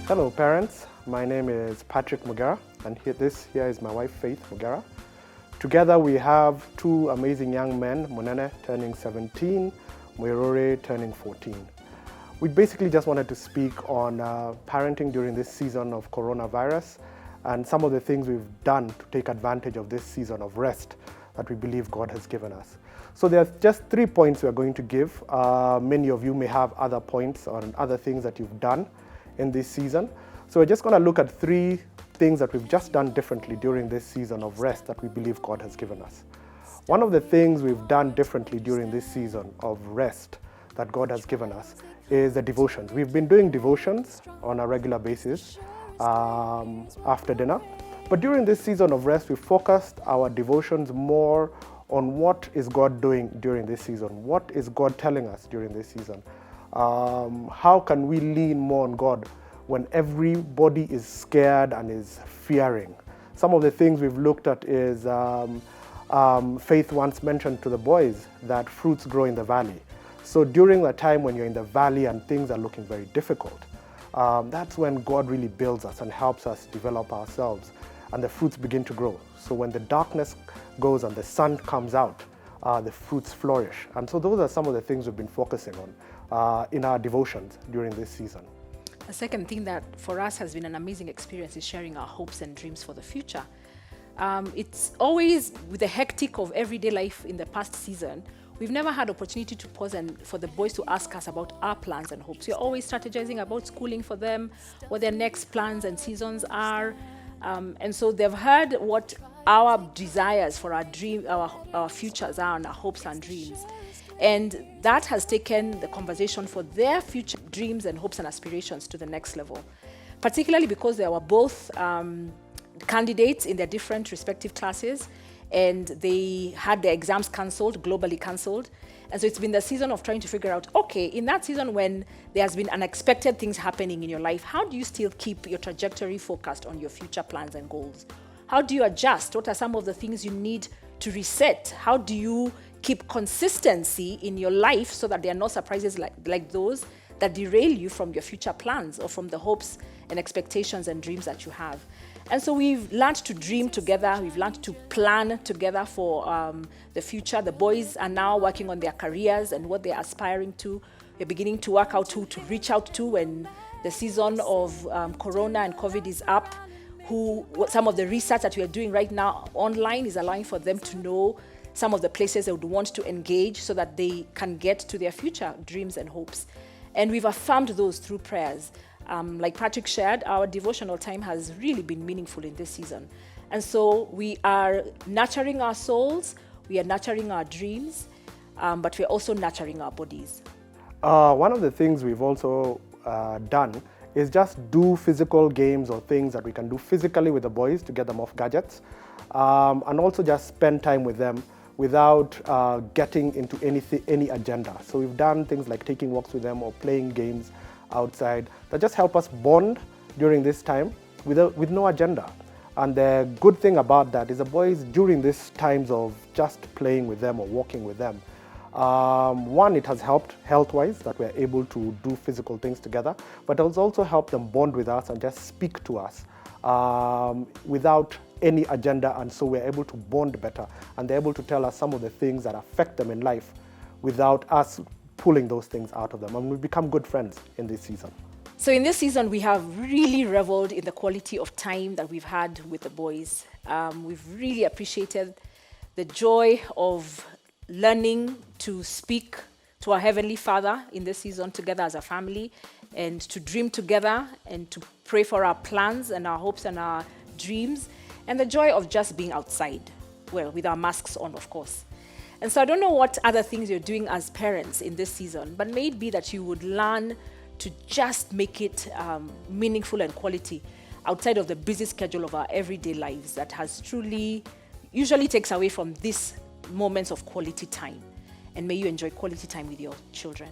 Hello parents, my name is Patrick Mugera and this here is my wife Faith Mugera. Together we have two amazing young men, Monene turning 17, Moirore turning 14. We basically just wanted to speak on parenting during this season of coronavirus and some of the things we've done to take advantage of this season of rest that we believe God has given us. So there are just 3 points we are going to give. Many of you may have other points on other things that you've done in this season. So we're just going to look at 3 things that we've just done differently during this season of rest that we believe God has given us. One of the things we've done differently during this season of rest that God has given us is the devotions. We've been doing devotions on a regular basis after dinner. But during this season of rest, we focused our devotions more on what is God doing during this season? What is God telling us during this season? How can we lean more on God when everybody is scared and is fearing? Some of the things we've looked at is Faith once mentioned to the boys that fruits grow in the valley. So during the time when you're in the valley and things are looking very difficult, that's when God really builds us and helps us develop ourselves and the fruits begin to grow. So when the darkness goes and the sun comes out, the fruits flourish. And so those are some of the things we've been focusing on in our devotions during this season. The second thing that for us has been an amazing experience is sharing our hopes and dreams for the future. It's always with the hectic of everyday life in the past season, we've never had opportunity to pause and for the boys to ask us about our plans and hopes. We're always strategizing about schooling for them, what their next plans and seasons are. And so they've heard what our desires for our dream, our futures are and our hopes and dreams. And that has taken the conversation for their future dreams and hopes and aspirations to the next level, particularly because they were both candidates in their different respective classes and they had their exams cancelled, globally cancelled. And so it's been the season of trying to figure out, okay, in that season when there has been unexpected things happening in your life, how do you still keep your trajectory focused on your future plans and goals? How do you adjust? What are some of the things you need to reset? How do you keep consistency in your life so that there are no surprises like those that derail you from your future plans or from the hopes and expectations and dreams that you have? And so we've learned to dream together. We've learned to plan together for the future. The boys are now working on their careers and what they're aspiring to. We're beginning to work out who to reach out to when the season of Corona and COVID is up. Some of the research that we are doing right now online is allowing for them to know some of the places they would want to engage so that they can get to their future dreams and hopes. And we've affirmed those through prayers. Like Patrick shared, our devotional time has really been meaningful in this season. And so we are nurturing our souls, we are nurturing our dreams, but we're also nurturing our bodies. One of the things we've also done is just do physical games or things that we can do physically with the boys to get them off gadgets, and also just spend time with them without getting into any agenda. So we've done things like taking walks with them or playing games outside that just help us bond during this time with no agenda. And the good thing about that is the boys during these times of just playing with them or walking with them, one, it has helped health-wise that we're able to do physical things together, but it has also helped them bond with us and just speak to us without any agenda, and so we're able to bond better and they're able to tell us some of the things that affect them in life without us pulling those things out of them, and we've become good friends in this season. So in this season, we have really reveled in the quality of time that we've had with the boys. We've really appreciated the joy of learning to speak to our Heavenly Father in this season together as a family, and to dream together and to pray for our plans and our hopes and our dreams, and the joy of just being outside, well, with our masks on, of course. And so I don't know what other things you're doing as parents in this season, but may it be that you would learn to just make it meaningful and quality outside of the busy schedule of our everyday lives that has truly, usually takes away from these moments of quality time. And may you enjoy quality time with your children.